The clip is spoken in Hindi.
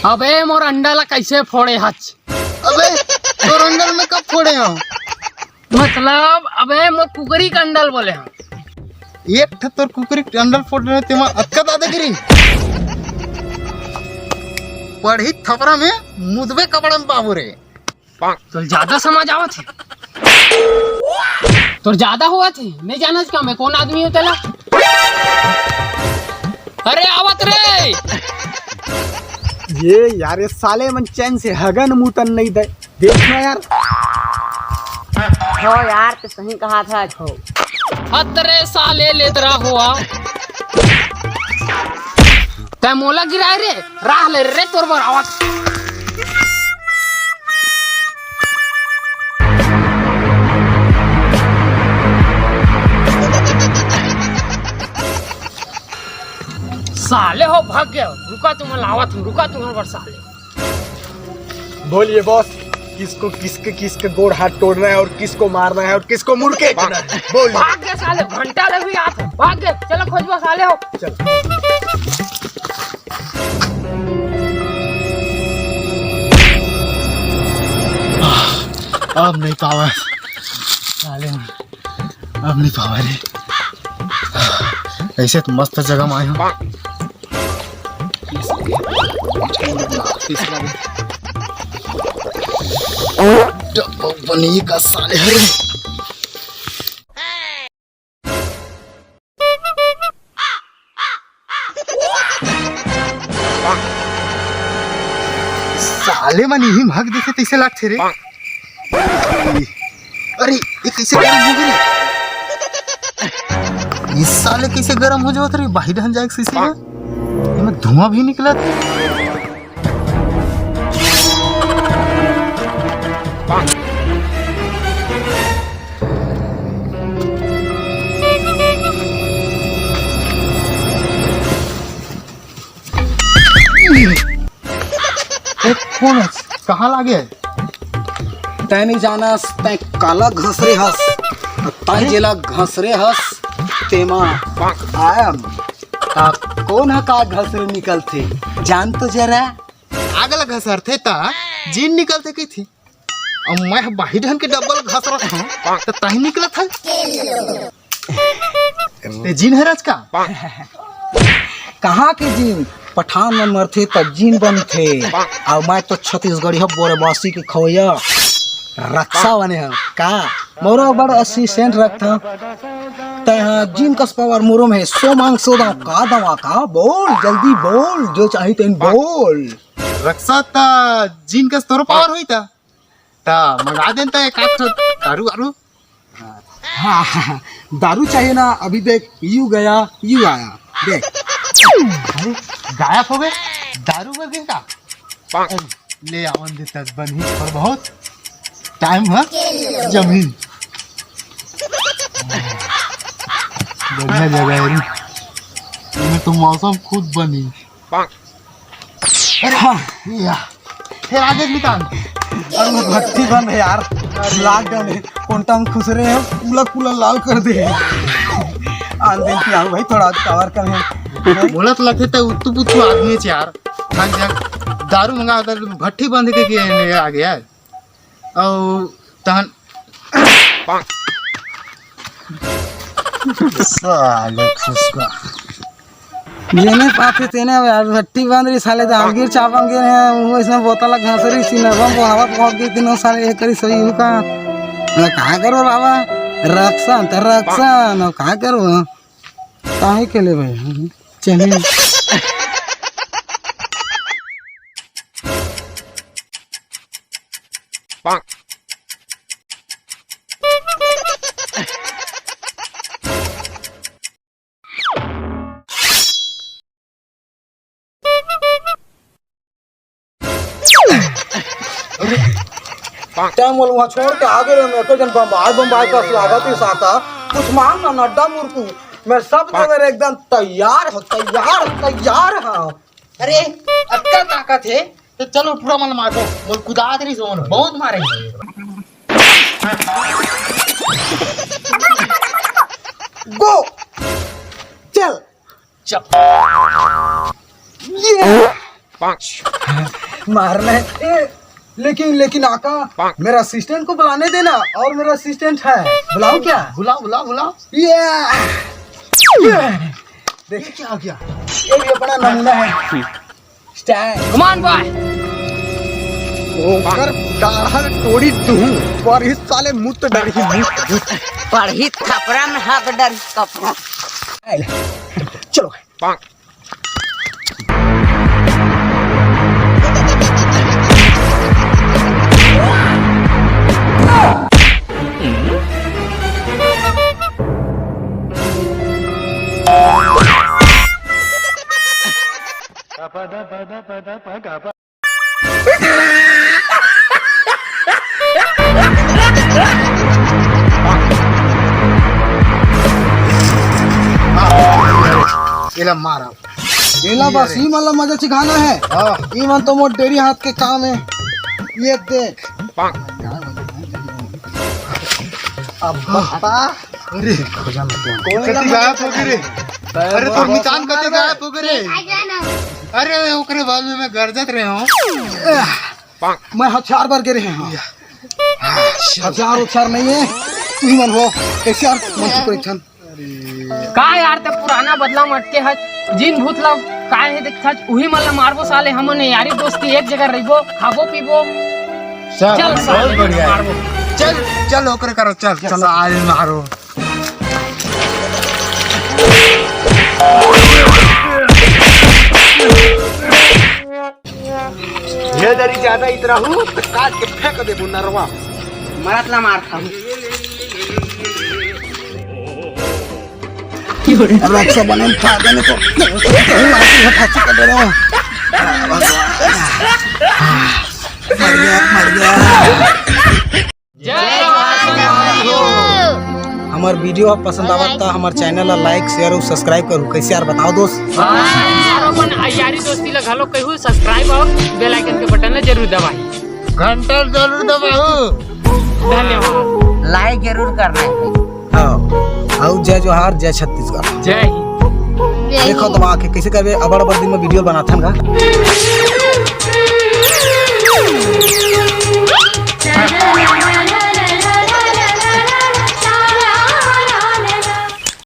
अबे मोर अंडा ला कैसे फोड़े हच? अबे तोर अंडल में कब फोड़े हो? मतलब अबे मोर कुकरी का अंडल बोले हम। एक ठा तोर कुकरी अंडल फोड़ने तेमा अक्का दादागिरी पढ़ी थपरा में मुदबे कपड़ा में बाबू रे। तो ज्यादा समझ आवत है, तो ज्यादा हुआ थे नहीं जाना क्या मैं कौन आदमी हूँ तेला। अरे आवत रे ये यार ये साले मन चैन से हगन मुतन नहीं दे। देखना यार हो यार तो सही कहा था। हो अतरे साले लेतरा हुआ तै मोला गिराए रे राह ले रे तोर बर आवत। साले हो भाग गया, रुका तुम लावत हूँ, रुका तुम्हारे बर साले। बोलिए बॉस, किसको किसके गोड़ हाथ तोड़ना है और किसको मारना है और किसको मुड़के देना है? बोलिए। भाग गए साले, घंटा लग भी आते भाग गए। चलो खोजबो साले हो। चल अब नहीं पावा साले ने, अब नहीं पावा रे। ऐसे तो मस्त जगह में आए हो। बनी का साले हरे साले मन यही भाग देखे तैसे लागते रे। अरे ये कैसे गरम हो गई? इस साले कैसे गरम हो जाओ रे? बाहर ढन जाए शीशे में धुआं भी निकला। कौन है? कहाँ लागे? तै नहीं जानस, तै काला घसरे हस, तै जेला घसरे हस तेमा आयम। कौन है का घसरे निकलते जान तो जरा। आगला घसर थे ता जीन निकलते की थी। अब मैं बाही ढन के डबल घस रहा हूँ तो ताही निकला था। ते जीन है राज का? कहाँ के जीन? पठान में मरथे तब जीन बनथे। और मैं तो छत्तीसगढ़ी हब बोरे बासी के खोया रक्षा बने हम का मोरो बड़ 80 सेंट रखता। तहाँ जीन कस पावर मोरो में 100 मांग 100 दाव का दवा का। बोल जल्दी बोल, जो चाहिए तेन बोल। रक्षा ता जीन का तोरो पावर हुई था ता मंगा देन ता एक आठ दारू आरू। हाँ दारू चाहिए ना? अभी देख यू गया यू आया देख। अरे गायब हो गए दारू बगे का। ले आवन देता बनी पर बहुत टाइम है जमीन। बढ़िया जगह है रे, इसमें तो मौसम खुद बनी। अरे हाँ या फिर आगे निकाल। और वो भट्टी बंद है यार, लॉकडाउन है। कोंटा में खुश रहे हैं पूला लाल कर दे। आन दिन की आओ भाई थोड़ा कवर कर है। बोला तो लगते थे उत्तु पुत्तु आदमी है यार। भाग जा दारू मंगा कर भट्टी बंद के आ गया और तहन साले खुशका जेने पाथे तेने यार भट्टी बंद रही साले दालगीर चापन के हैं वो इसमें बोतल घासरी सिनेमा वो हवा पहुंच गई तीनों साले एक करी सही का। मैं कहाँ करो बाबा रक्षण तो रक्षण और कहाँ करो काहे के ले भाई चलिए। टाइम वहाँ छोड़ के आगे मैं तो जन बम्बाई का स्वागत ही साका कुछ मांग ना नड्डा मुर्कू मैं सब जगह एकदम तैयार हूँ। अरे अक्का ताकत है तो चलो पूरा मन मारो बोल कुदा तेरी जोन बहुत मारेंगे। गो चल चप ये मारना है लेकिन आका मेरा असिस्टेंट को बुलाने देना। और मेरा असिस्टेंट है, बुलाऊं क्या? बुलाओ बुलाओ बुलाओ। ये देखिए क्या हो गया, ये भी अपना नमूना है। Stand come on boy. ओकर दाढ़ा तोड़ी दूं पर इस साले मुत डर ही मुत। पढ़ी थपरा में हाथ डर कपड़ा। चलो इला मारा। एला बस ही मतलब मजा सिखाना है। ई मन तो मोर डेरी हाथ के काम है। ये देख अब पापा अरे कति गायब हो गए रे। अरे तो निशान कति गायब हो गए रे। अरे ओकरे बाद में मैं गरजत रहे हूं। मैं हथियार भर के रहे हैं। हथियार उछार नहीं है, तू ही मन हो कैसे यार मन परीक्षण का यार ते पुराना बदला मटके है जिन भूत ला काय है देखा उही मन ला मारबो साले। हमन यारी दोस्ती एक जगह रहिबो, खाबो पीबो। चल साले बहुत बढ़िया है। मारबो। चल चल ओकरे करो। चल चल आज मारो। ये दरी ज्यादा इतना हूँ तो काट के फेंक दे बुनरवा। मरत ला मार खाऊं। अब रक्षा बने फायदा नहीं तो कहीं मारती है फांसी कर दे रहा हूँ। मर गया। जय माता। हमार वीडियो पसंद आवत तो हमार चैनल ला लाइक शेयर और सब्सक्राइब करू। कैसे यार बताओ दोस्त। और अपन यारी दोस्ती ला घलो कहू सब्सक्राइब और बेल आइकन के बटन ला जरूर दबाई। घंटा जरूर दबाओ। धन्यवाद। लाइक जरूर करना है। हाँ जय जोहार, जय छत्तीसगढ़। जय हिंद। देखो तो आके कैसे करवे अबड़ अबड़ दिन में वीडियो बनाथन का।